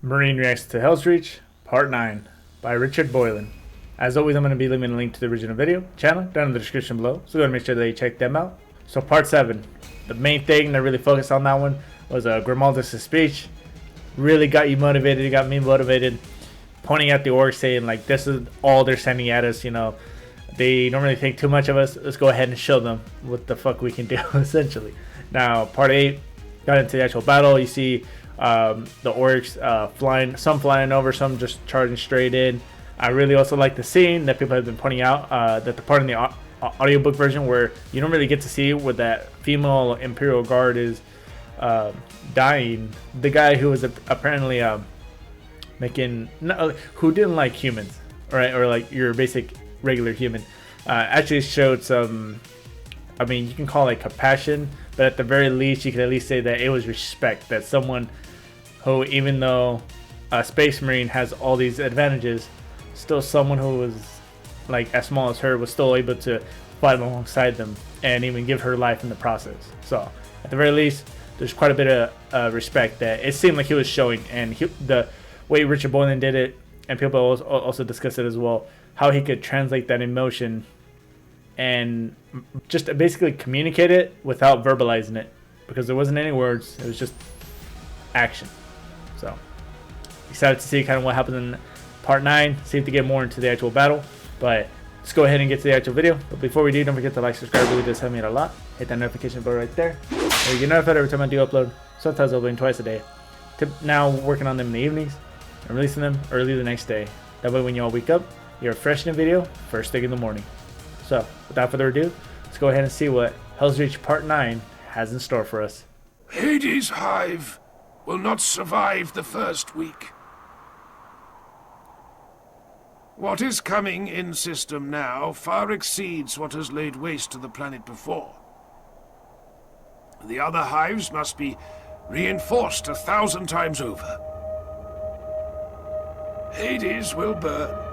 Marine Reacts to Helsreach, Part 9, by Richard Boylan. As always, I'm going to be leaving a link to the original video channel down in the description below, so go ahead and make sure that you check them out. So Part 7, the main thing that really focused on that one was Grimaldus' speech. Really got you motivated, it got me motivated, pointing at the orcs saying like this is all they're sending at us, you know. They don't really think too much of us, let's go ahead and show them what the fuck we can do, essentially. Now, Part 8, got into the actual battle. You see the orcs flying, some flying over, some just charging straight in. I really also like the scene that people have been pointing out, that the part in the audiobook version where you don't really get to see where that female Imperial Guard is dying. The guy who was apparently who didn't like humans, right, or like your basic regular human, actually showed some, I mean, you can call it compassion, but at the very least you can at least say that it was respect, that someone who, even though a space marine has all these advantages, still someone who was like as small as her was still able to fight alongside them and even give her life in the process. So at the very least there's quite a bit of respect that it seemed like he was showing, and the way Richard Boylan did it, and people also discuss it as well, how he could translate that emotion and just basically communicate it without verbalizing it, because there wasn't any words, it was just action. So excited to see kind of what happens in Part 9, see if they get more into the actual battle, but let's go ahead and get to the actual video. But before we do, don't forget to like, subscribe, really does help me out a lot. Hit that notification bell right there, so you get notified every time I do upload. Sometimes I'll upload twice a day. Now working on them in the evenings and releasing them early the next day. That way when you all wake up, you're fresh in a video first thing in the morning. So without further ado, let's go ahead and see what Helsreach Part 9 has in store for us. Hades' hive will not survive the first week. What is coming in system now far exceeds what has laid waste to the planet before. The other hives must be reinforced 1,000 times over. Hades will burn.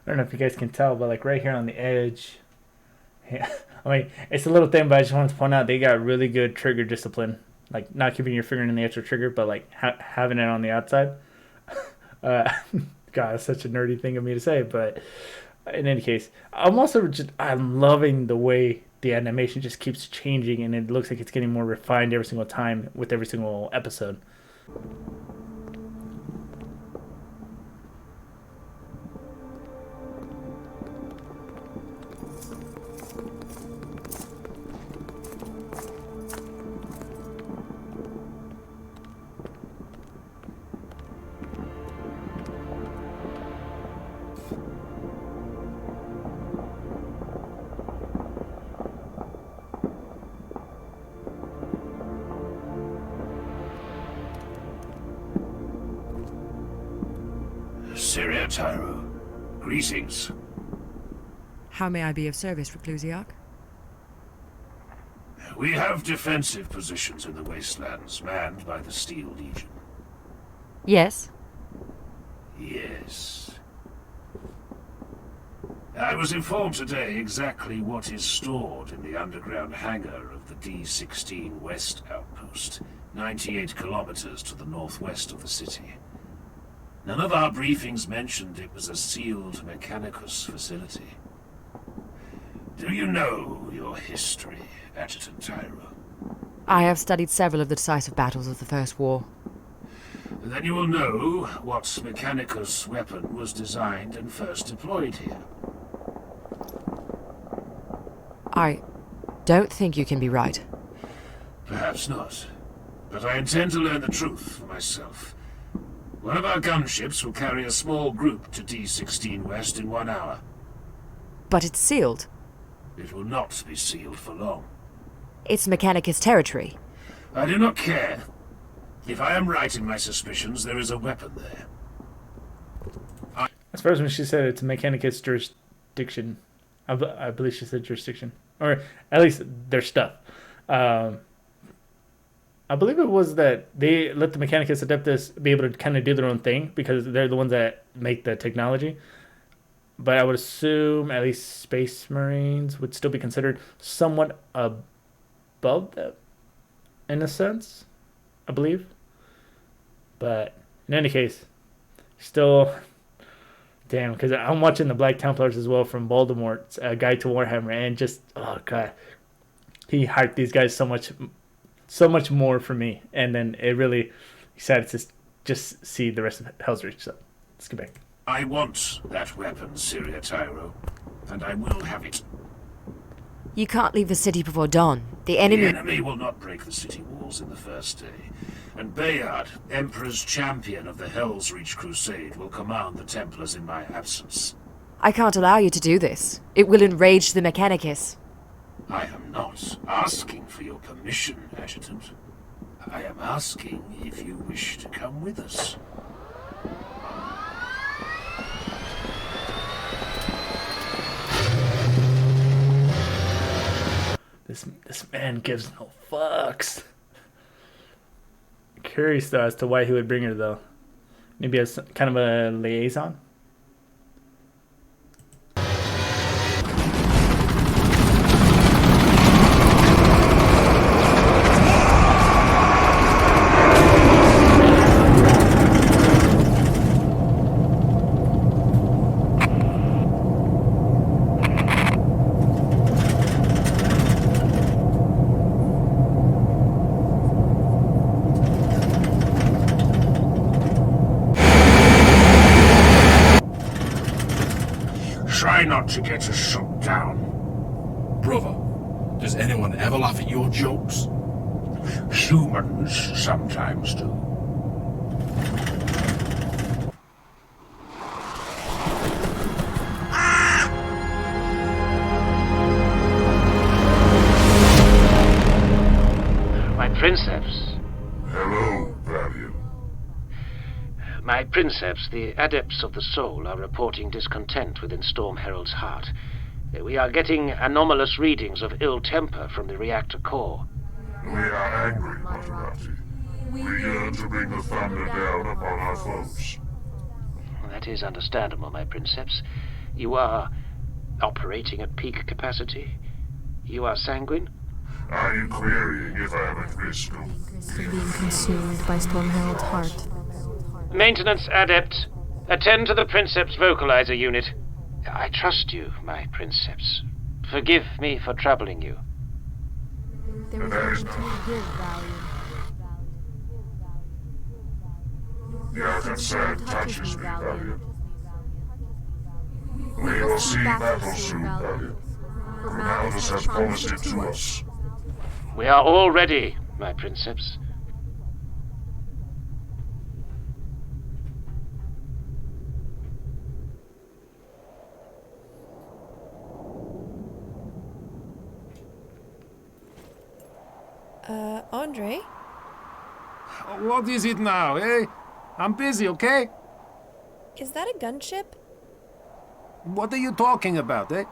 I don't know if you guys can tell, but like right here on the edge, yeah, I mean, it's a little thing, but I just wanted to point out they got really good trigger discipline. Like not keeping your finger in the actual trigger, but like having it on the outside. God, that's such a nerdy thing of me to say, but in any case, I'm loving the way the animation just keeps changing, and it looks like it's getting more refined every single time with every single episode. Syria Tyro, greetings. How may I be of service, Reclusiarch? We have defensive positions in the wastelands, manned by the Steel Legion. Yes. Yes. I was informed today exactly what is stored in the underground hangar of the D-16 West Outpost, 98 kilometers to the northwest of the city. None of our briefings mentioned it was a sealed Mechanicus facility. Do you know your history, Adjutant Tyro? I have studied several of the decisive battles of the First War. Then you will know what Mechanicus weapon was designed and first deployed here. I don't think you can be right. Perhaps not. But I intend to learn the truth for myself. One of our gunships will carry a small group to D16 West in 1 hour. But it's sealed. It will not be sealed for long. It's Mechanicus territory. I do not care. If I am right in my suspicions, there is a weapon there. As far as when she said it's Mechanicus jurisdiction, I believe she said jurisdiction, or at least their stuff. I believe it was that they let the Mechanicus Adeptus be able to kind of do their own thing because they're the ones that make the technology. But I would assume at least Space Marines would still be considered somewhat above them, in a sense, I believe. But in any case, still, damn, because I'm watching the Black Templars as well from Baldermort's Guide to Warhammer, and just, oh god, he hyped these guys so much more for me, and then it really excited to just see the rest of Helsreach. So let's get back. I want that weapon, Syria Tyro, and I will have it. You can't leave the city before dawn. The The enemy... enemy will not break the city walls in the first day, and Bayard, Emperor's champion of the Helsreach Crusade, will command the Templars in my absence. I can't allow you to do this. It will enrage the Mechanicus. I am not asking for your permission, Adjutant. I am asking if you wish to come with us. This man gives no fucks. Curious though as to why he would bring her though. Maybe as kind of a liaison. Try not to get us shot down. Brother, does anyone ever laugh at your jokes? Humans sometimes do. My princeps. Hello, Valiant. My princeps, the adepts of the soul are reporting discontent within Storm Herald's heart. We are getting anomalous readings of ill temper from the reactor core. We are angry, Maserati. We yearn to bring the thunder down upon our foes. That is understandable, my princeps. You are operating at peak capacity. You are sanguine. Are you querying if I am at risk of being consumed by Storm Herald's heart? Maintenance adept, attend to the princeps vocalizer unit. I trust you, my princeps. Forgive me for troubling you. There is no... Your concern touches me, Valiant. We will see battle soon, Valiant. Anomalous has promised it to us. We are all ready, my princeps. Andre? What is it now, eh? I'm busy, okay? Is that a gunship? What are you talking about, eh?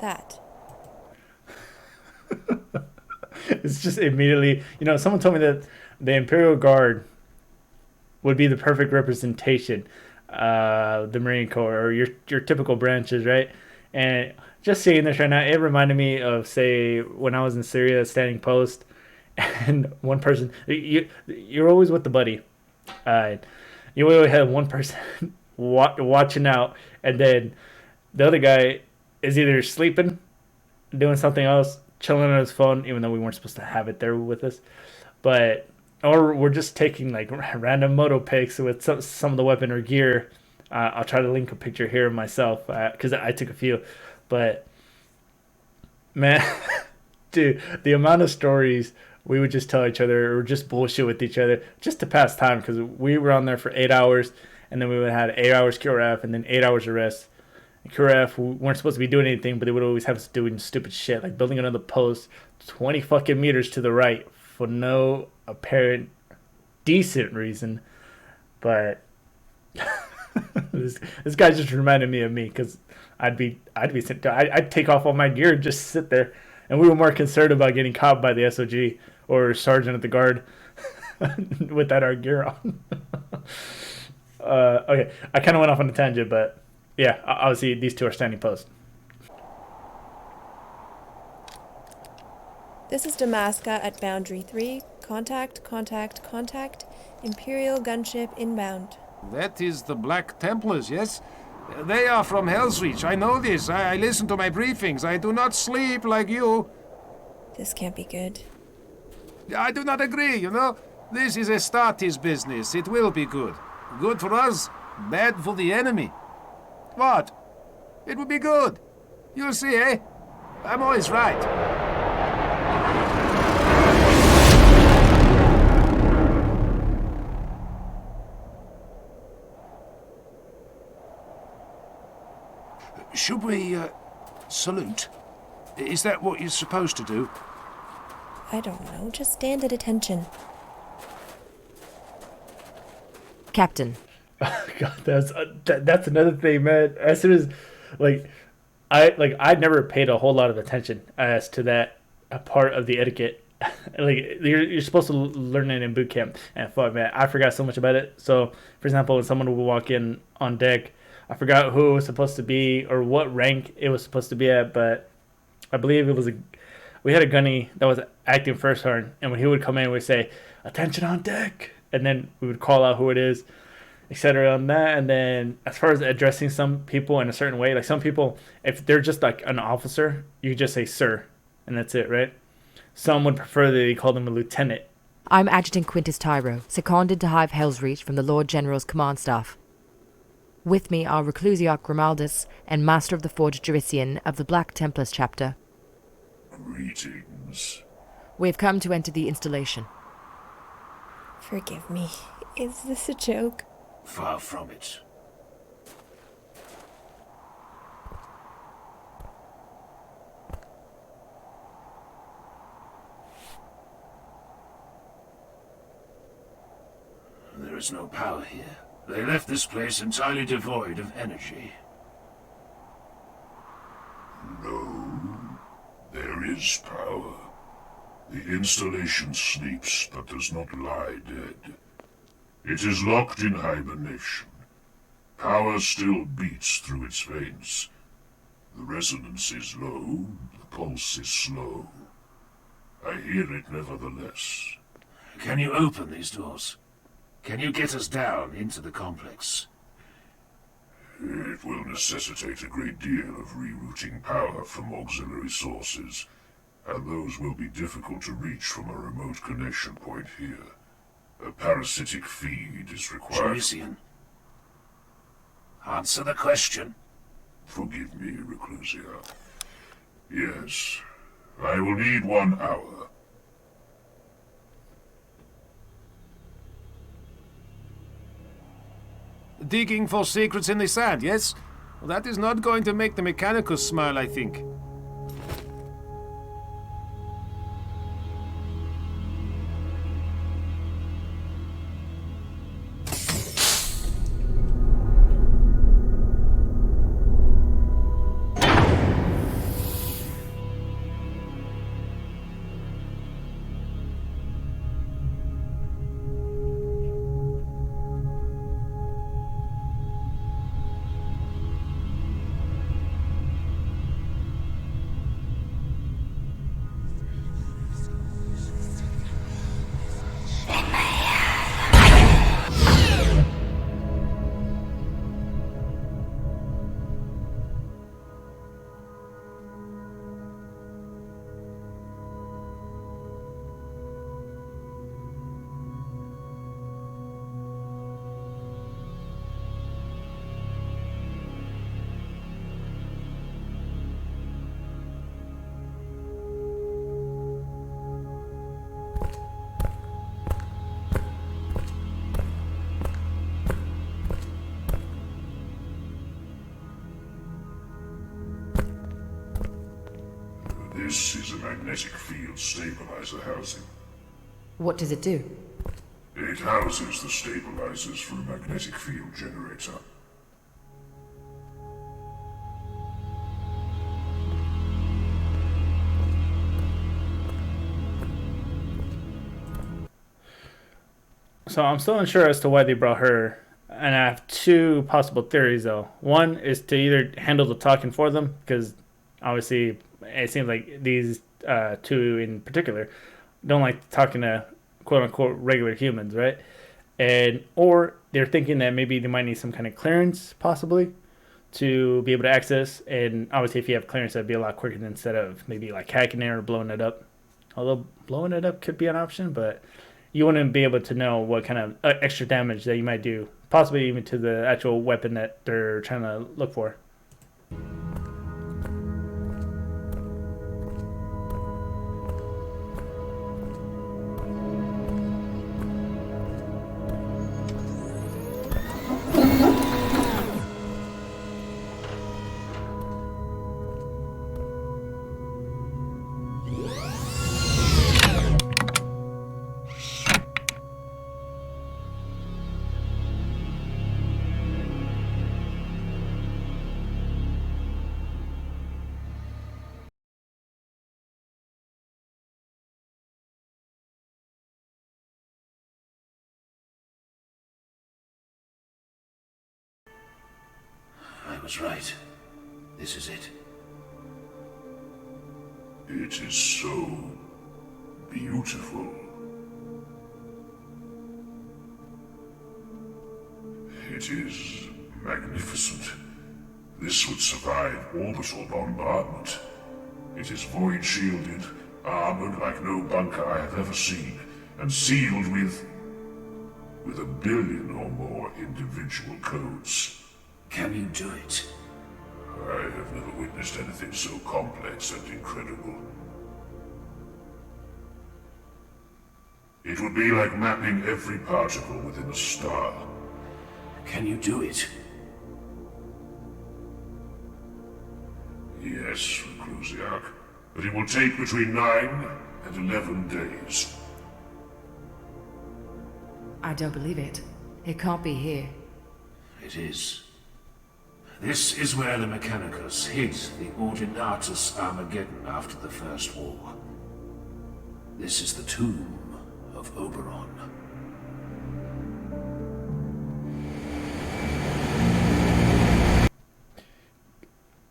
That. It's just immediately, someone told me that the Imperial Guard would be the perfect representation of the Marine Corps, or your typical branches, right? And just seeing this right now, it reminded me of, say, when I was in Syria, standing post, and one person, you're always with the buddy. You always have one person watching out, and then the other guy is either sleeping, doing something else, chilling on his phone, even though we weren't supposed to have it there with us. But or we're just taking like random moto pics with some of the weapon or gear. I'll try to link a picture here of myself because I took a few, but man, dude, the amount of stories we would just tell each other or just bullshit with each other just to pass time because we were on there for 8 hours and then we would have 8 hours QRF and then 8 hours of rest. And QRF, we weren't supposed to be doing anything, but they would always have us doing stupid shit like building another post 20 fucking meters to the right for no apparent decent reason. But this guy just reminded me of me because I'd take off all my gear and just sit there, and we were more concerned about getting caught by the SOG or sergeant at the guard without our gear on. Okay, I kind of went off on a tangent, but yeah, obviously these two are standing post. This is Damascus at Boundary 3. Contact. Imperial gunship inbound. That is the Black Templars, yes? They are from Helsreach. I know this. I listen to my briefings. I do not sleep like you. This can't be good. I do not agree, you know. This is Astartes business. It will be good. Good for us, bad for the enemy. What? It will be good. You'll see, eh? I'm always right. Should we, salute? Is that what you're supposed to do? I don't know. Just stand at attention. Captain. God, that's another thing, man. As soon as, I never paid a whole lot of attention as to that part of the etiquette. You're supposed to learn it in boot camp, and fuck, man, I forgot so much about it. So, for example, when someone would walk in on deck, I forgot who it was supposed to be or what rank it was supposed to be at, but I believe we had a gunny that was acting first horn, and when he would come in, we'd say, "Attention on deck," and then we would call out who it is, etc. on that. And then as far as addressing some people in a certain way, like some people, if they're just like an officer, you just say "sir," and that's it, right? Some would prefer that they call them a lieutenant. I'm Adjutant Quintus Tyro, seconded to Hive Helsreach from the Lord General's command staff. With me are Reclusiarch Grimaldus and Master of the Forge Jurician of the Black Templars chapter. Greetings. We've come to enter the installation. Forgive me. Is this a joke? Far from it. There is no power here. They left this place entirely devoid of energy. No, there is power. The installation sleeps but does not lie dead. It is locked in hibernation. Power still beats through its veins. The resonance is low, the pulse is slow. I hear it nevertheless. Can you open these doors? Can you get us down into the complex? It will necessitate a great deal of rerouting power from auxiliary sources, and those will be difficult to reach from a remote connection point here. A parasitic feed is required. Jurician, answer the question. Forgive me, Reclusia. Yes, I will need 1 hour. Digging for secrets in the sand, yes? Well, that is not going to make the Mechanicus smile, I think. This is a magnetic field stabilizer housing. What does it do? It houses the stabilizers for a magnetic field generator. So I'm still unsure as to why they brought her, and I have two possible theories though. One is to either handle the talking for them, because obviously it seems like these two in particular don't like talking to quote unquote regular humans, right? And or they're thinking that maybe they might need some kind of clearance possibly to be able to access, and obviously if you have clearance that'd be a lot quicker than instead of maybe like hacking it or blowing it up. Although blowing it up could be an option, but you wouldn't be able to know what kind of extra damage that you might do, possibly even to the actual weapon that they're trying to look for. I was right. This is it. It is so beautiful. It is magnificent. This would survive orbital bombardment. It is void shielded, armored like no bunker I have ever seen, and sealed with a billion or more individual codes. Can you do it? I have never witnessed anything so complex and incredible. It would be like mapping every particle within a star. Can you do it? Yes, Reclusiarch, but it will take between 9 and 11 days. I don't believe it. It can't be here. It is. This is where the Mechanicus hid the Ordinatus Armageddon after the First War. This is the tomb of Oberon.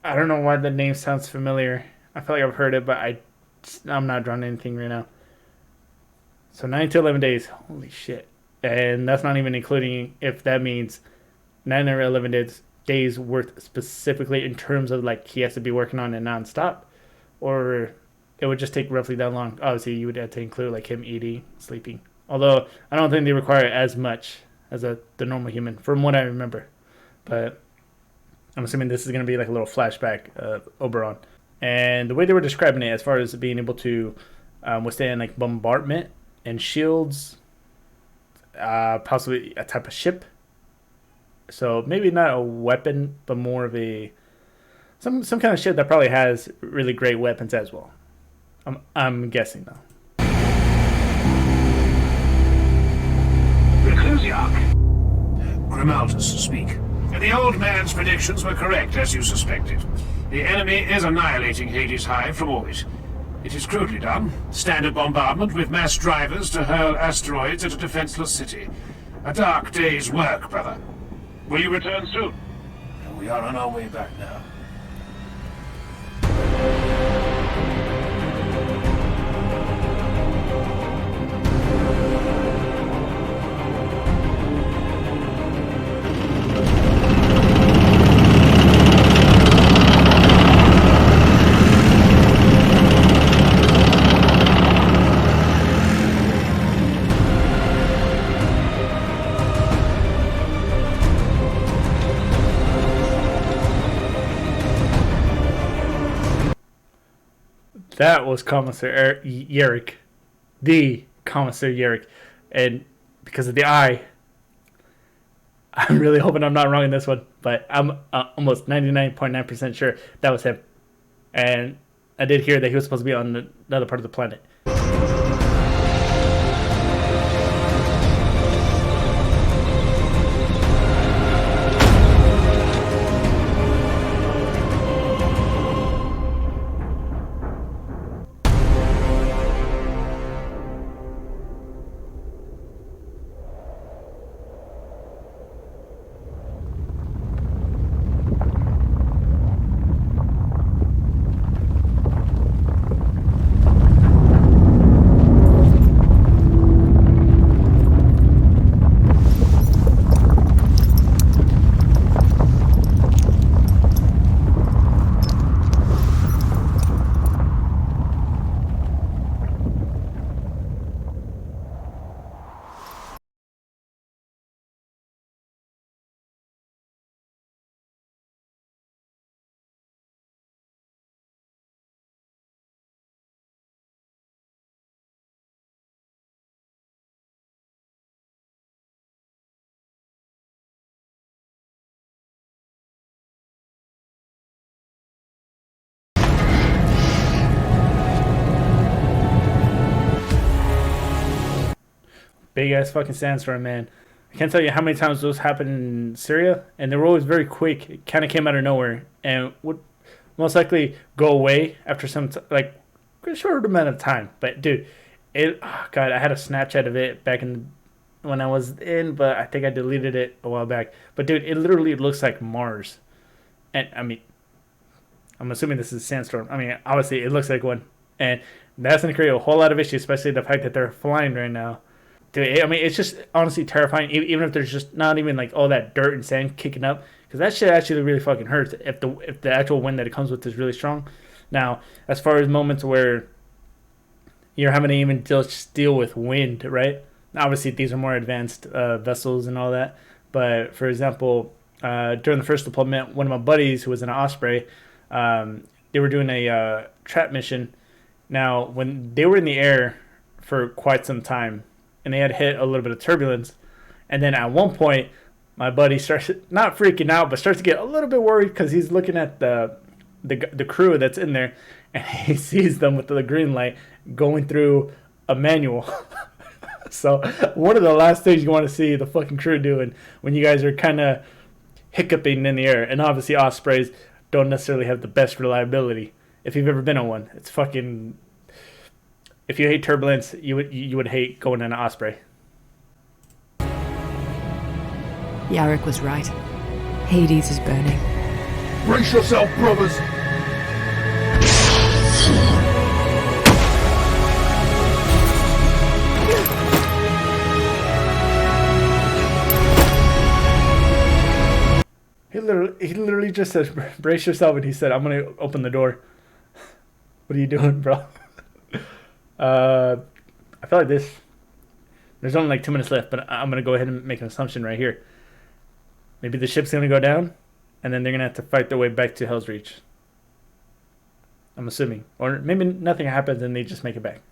I don't know why the name sounds familiar. I feel like I've heard it, but I'm not drawing anything right now. So 9 to 11 days. Holy shit. And that's not even including if that means 9 or 11 days worth specifically in terms of like he has to be working on it nonstop, or it would just take roughly that long. Obviously, you would have to include like him eating, sleeping. Although I don't think they require as much as the normal human, from what I remember. But I'm assuming this is going to be like a little flashback of Oberon. And the way they were describing it, as far as being able to withstand like bombardment and shields, possibly a type of ship. So maybe not a weapon, but more of a some kind of ship that probably has really great weapons as well. I'm guessing though. Reclusiarch! Grimaldus, speak. The old man's predictions were correct, as you suspected. The enemy is annihilating Hades' hive from orbit. It is crudely done. Standard bombardment with mass drivers to hurl asteroids at a defenseless city. A dark day's work, brother. Will you return soon? We are on our way back now. That was Commissar Yerrick, the Commissar Yerrick, and because of the eye, I'm really hoping I'm not wrong in this one, but I'm almost 99.9% sure that was him. And I did hear that he was supposed to be on another part of the planet. Big ass fucking sandstorm, man. I can't tell you how many times those happened in Syria, and they were always very quick. It kind of came out of nowhere, and would most likely go away after some like a short amount of time. But dude, God, I had a Snapchat of it back in when I was in, but I think I deleted it a while back. But dude, it literally looks like Mars, and I mean, I'm assuming this is a sandstorm. I mean, obviously it looks like one, and that's gonna create a whole lot of issues, especially the fact that they're flying right now. Dude, I mean, it's just honestly terrifying. Even if there's just not even like all that dirt and sand kicking up, because that shit actually really fucking hurts if the actual wind that it comes with is really strong. Now, as far as moments where you're having to even just deal with wind, right? Obviously, these are more advanced vessels and all that. But for example, during the first deployment, one of my buddies who was in an Osprey, they were doing a trap mission. Now, when they were in the air for quite some time, and they had hit a little bit of turbulence, and then at one point, my buddy starts not freaking out, but starts to get a little bit worried because he's looking at the crew that's in there, and he sees them with the green light going through a manual. So one of the last things you want to see the fucking crew doing when you guys are kind of hiccuping in the air, and obviously Ospreys don't necessarily have the best reliability. If you've ever been on one, it's fucking. If you hate turbulence, you would hate going in an Osprey. Yarrick was right. Hades is burning. Brace yourself, brothers! He literally just said, "Brace yourself," and he said, "I'm gonna open the door." What are you doing, bro? I feel like this. There's only like 2 minutes left, but I'm gonna go ahead and make an assumption right here. Maybe the ship's gonna go down, and then they're gonna have to fight their way back to Helsreach. I'm assuming, or maybe nothing happens and they just make it back.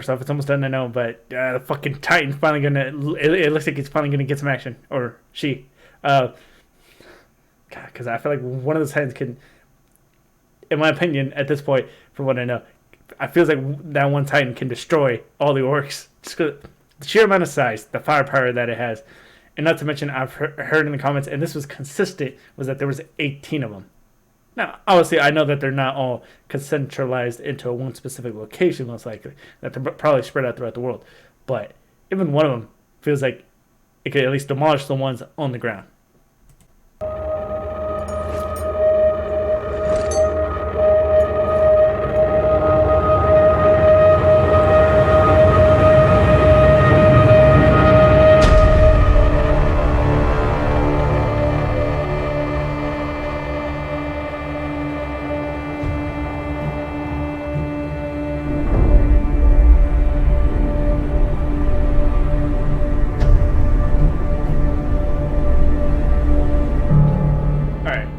first off, it's almost done, I know, but the fucking Titan's finally gonna. It looks like he's finally gonna get some action, or she. Because I feel like one of those Titans can, in my opinion, at this point, from what I know, I feel like that one Titan can destroy all the orcs. Just 'cause the sheer amount of size, the firepower that it has, and not to mention, I've heard in the comments, and this was consistent, was that there was 18 of them. Now, obviously, I know that they're not all centralized into one specific location, most likely. That they're probably spread out throughout the world. But even one of them feels like it could at least demolish the ones on the ground.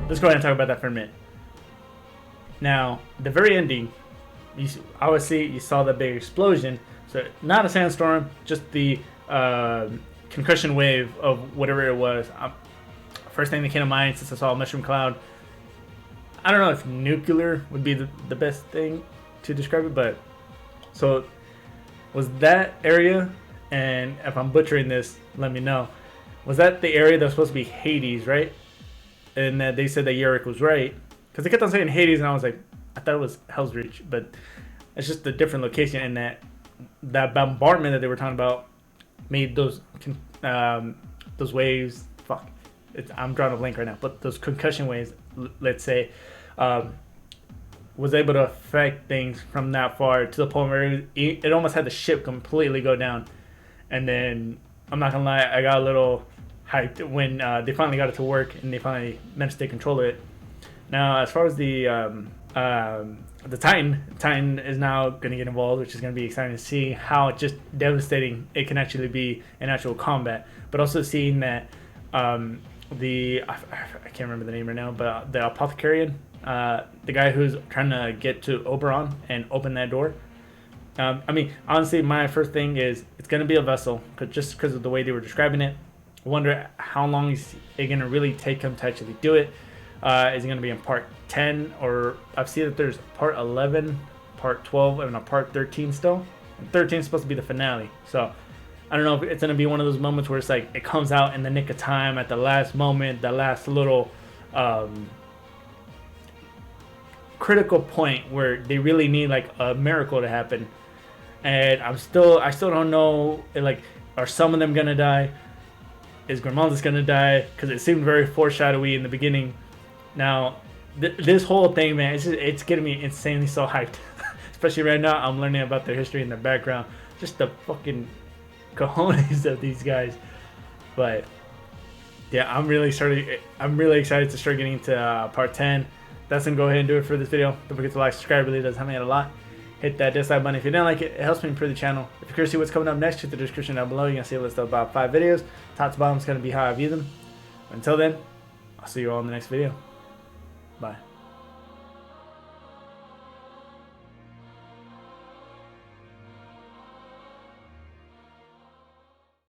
Let's go ahead and talk about that for a minute. Now, the very ending, obviously you saw the big explosion. So not a sandstorm, just the concussion wave of whatever it was. First thing that came to mind since I saw a mushroom cloud. I don't know if nuclear would be the best thing to describe it, but so was that area, and if I'm butchering this, let me know. Was that the area that was supposed to be Hades, right? And they said that Yorick was right, because they kept on saying Hades, and I was like, I thought it was Helsreach, but it's just a different location. And that bombardment that they were talking about made those waves. Fuck, I'm drawing a blank right now, but those concussion waves, let's say, was able to affect things from that far to the point where it almost had the ship completely go down. And then I'm not gonna lie, I got a little hyped when they finally got it to work and they finally managed to take control of it. Now, as far as the Titan is now going to get involved, which is going to be exciting to see how just devastating it can actually be in actual combat. But also seeing that I can't remember the name right now, but the apothecarian, the guy who's trying to get to Oberon and open that door. I mean, honestly, my first thing is it's going to be a vessel, just because of the way they were describing it. I wonder how long is it going to really take him to actually do it. Is it going to be in part 10, or I've seen that there's part 11, part 12, and a part 13 still. And 13 is supposed to be the finale. So I don't know if it's going to be one of those moments where it's like it comes out in the nick of time at the last moment, the last little critical point where they really need like a miracle to happen. And I still don't know, like, are some of them going to die? Is Grimaldus going to die? Because it seemed very foreshadowy in the beginning. Now, this whole thing, man, it's getting me insanely so hyped. Especially right now, I'm learning about their history and their background. Just the fucking cojones of these guys. But yeah, I'm really excited to start getting into part 10. That's gonna go ahead and do it for this video. Don't forget to like, subscribe. It really does help me out a lot. Hit that dislike button if you didn't like it. It helps me improve the channel. If you're curious to see what's coming up next, check the description down below. You're gonna see a list of about 5 videos. Top to bottom is gonna be how I view them. Until then, I'll see you all in the next video. Bye.